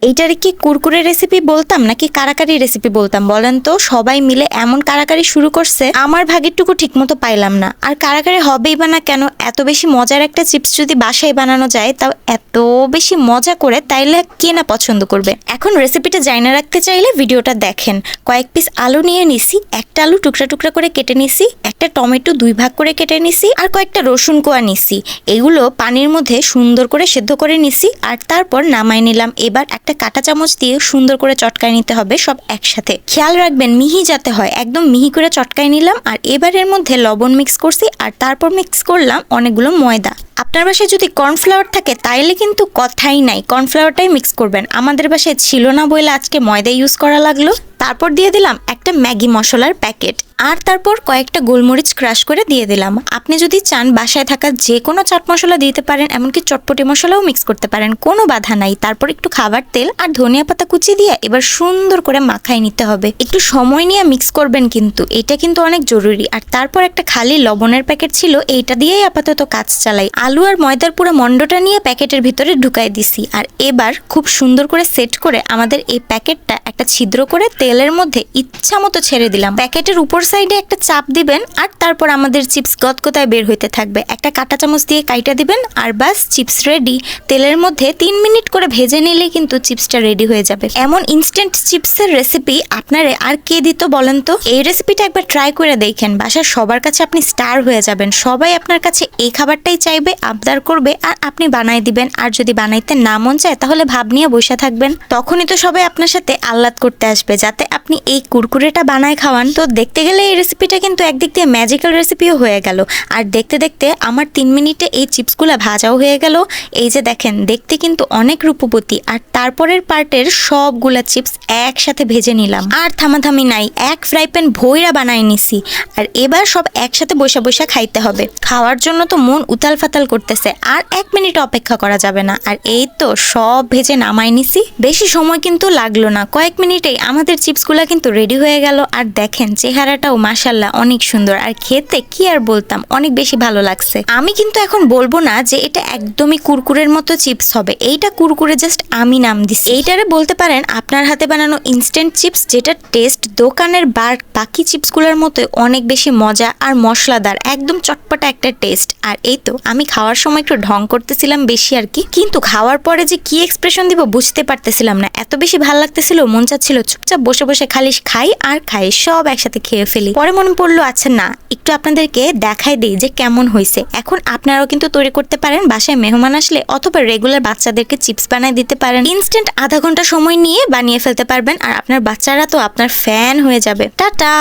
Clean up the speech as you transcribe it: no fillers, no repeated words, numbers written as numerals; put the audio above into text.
এইটারে কি কুরকুরে রেসিপি বলতাম নাকি কারাকারি রেসিপি বলতাম বলেন তো? সবাই মিলে এমন কারাকারি শুরু করছে, আমার ভাগেরটুকু ঠিক মতো পাইলাম না। আর কারাকারি হবেই বা না কেন? এত বেশি মজার একটা চিপস যদি বাসায় বানানো যায়, তাও এত বেশি মজা করে, তাইলে কে না পছন্দ করবে। এখন রেসিপিটা জানা রাখতে চাইলে ভিডিওটা দেখেন। কয়েক পিস আলু নিয়ে নিছি, একটা আলু টুকরা টুকরা করে কেটে নিছি, একটা টমেটো 2 ভাগ করে কেটে নিছি, আর কয়েকটা রসুন কোয়া নিছি। এগুলো পানির মধ্যে সুন্দর করে সেদ্ধ করে নিছি, আর তারপর নামাই নিলাম। এবার একটা কাঁটা চামচ দিয়ে সুন্দর করে চটকায় নিতে হবে সব একসাথে। খেয়াল রাখবেন মিহি যাতে হয়, একদম মিহি করে চটকায় নিলাম। আর এবার এর মধ্যে লবণ মিক্স করছি, আর তারপর মিক্স করলাম অনেকগুলো ময়দা। আপনার বাসায় যদি কর্নফ্লাওয়ার থাকে তাইলে কিন্তু কথাই নাই, কর্নফ্লাওয়ারটাই মিক্স করবেন। আমাদের বাসায় ছিল না বলে আজকে ময়দা ইউজ করা লাগলো। তারপর দিয়ে দিলাম একটা ম্যাগি মশলার প্যাকেট, আর তারপর কয়েকটা গোলমরিচ ক্রাশ করে দিয়ে দিলাম। আপনি যদি চান বাসায় থাকা যে কোনো চাট মশলা দিতে পারেন, এমনকি চটপটি মশলাও মিক্স করতে পারেন, কোনো বাধা নাই। তারপর একটু খাবার তেল আর ধনিয়া পাতা কুচি দিয়ে এবার সুন্দর করে মাখাই নিতে হবে। একটু সময় নিয়ে মিক্স করবেন, কিন্তু এটা কিন্তু অনেক জরুরি। আর তারপর একটা খালি লবণের প্যাকেট ছিল, এইটা দিয়েই আপাতত কাজ চালাই। আলু আর ময়দার পুরো মন্ডটা নিয়ে প্যাকেটের ভিতরে ঢুকাই দিছি। আর এবার খুব সুন্দর করে সেট করে আমাদের এই প্যাকেটটা একটা ছিদ্র করে তেলের মধ্যে ইচ্ছা মতো ছেড়ে দিলাম। প্যাকেটের উপর সাইডে একটা চাপ দিবেন, আর তারপর আমাদের চিপস গদগদায় বের হইতে থাকবে। একটা কাঁটা চামচ দিয়ে কাইটা দিবেন, আর বাস চিপস রেডি। তেলের মধ্যে 3 মিনিট করে ভেজে নিলে কিন্তু চিপসটা রেডি হয়ে যাবে। এমন ইনস্ট্যান্ট চিপসের রেসিপি আপনারে আর কে দিত বলেন তো? এই রেসিপিটা একবার ট্রাই করে দেখেন, বাসার সবার কাছে আপনি স্টার হয়ে যাবেন। সবাই আপনার কাছে এই খাবারটাই চাইবে, আবদার করবে, আর আপনি বানাই দিবেন। আর যদি বানাইতে না মন চায় তাহলে ভাব নিয়ে বসে থাকবেন। তখনই তো সবাই আপনার সাথে আহ্লাদ করতে আসবে যাতে আপনি এই কুরকুরেটা বানায় খাওয়ান। তো দেখতে গেলে এই রেসিপিটা কিন্তু একদিক দিয়ে ম্যাজিক্যাল রেসিপিও হয়ে গেল। আর দেখতে দেখতে আমার 3 মিনিটে এই চিপসগুলো ভাজাও হয়ে গেল। এই যে দেখেন, দেখতে কিন্তু অনেক রূপবতী। আর তারপরের পার্টের সবগুলা চিপস একসাথে ভেজে নিলাম। আর থামাথামি নাই, এক ফ্রাই প্যান ভইরা বানাই নিছি। আর এবার সব একসাথে বসা বসা খাইতে হবে। খাওয়ার জন্য তো মন উতাল ফাতাল করতেছে, আর 1 মিনিট অপেক্ষা করা যাবে না। আর এই তো সব ভেজে নামাই নিছি। বেশি সময় কিন্তু লাগলো না, কয়েক মিনিটেই আমাদের চিপসগুলা কিন্তু রেডি হয়ে গেল। আর দেখেন চেহারাটাও মাশাআল্লাহ অনেক সুন্দর, আর খেতে কি আর বলতাম, অনেক বেশি ভালো লাগছে। আমি কিন্তু এখন বলবো না যে এটা একদমই কুরকুরের মতো চিপস হবে, এইটা কুরকুরে জাস্ট আমি নাম দিছি। এইটারে বলতে পারেন আপনার হাতে বানানো ইনস্ট্যান্ট চিপস, যেটা টেস্ট দোকানের বাকি চিপসগুলোর মতো অনেক বেশি মজা আর মশলাদার, একদম চটপটা একটা টেস্ট। আর এই তো আমি খাওয়ার সময় একটু ঢং করতেছিলাম বেশি আর কি, কিন্তু খাওয়ার পরে যে কি এক্সপ্রেশন দিব বুঝতে পারতেছিলাম না। এত বেশি ভালো লাগতেছিল, মন চাচ্ছিল চুপচাপ বসে বসে খালি খাই আর খাই, সব একসাথে খেয়ে ফেলি। পরে মনে পড়লো আচ্ছা না, একটু আপনাদেরকে দেখাই দিই যে কেমন হয়েছে। এখন আপনারাও কিন্তু তৈরি করতে পারেন বাসায় মেহমান আসলে, অথবা রেগুলার বাচ্চাদেরকে চিপস বানাই দিতে পারেন। ইনস্ট্যান্ট আধা ঘন্টা সময় নিয়ে বানিয়ে ফেলতে পারবেন, আর আপনার বাচ্চারা তো আপনার ফ্যান হয়ে যাবে। টাটা।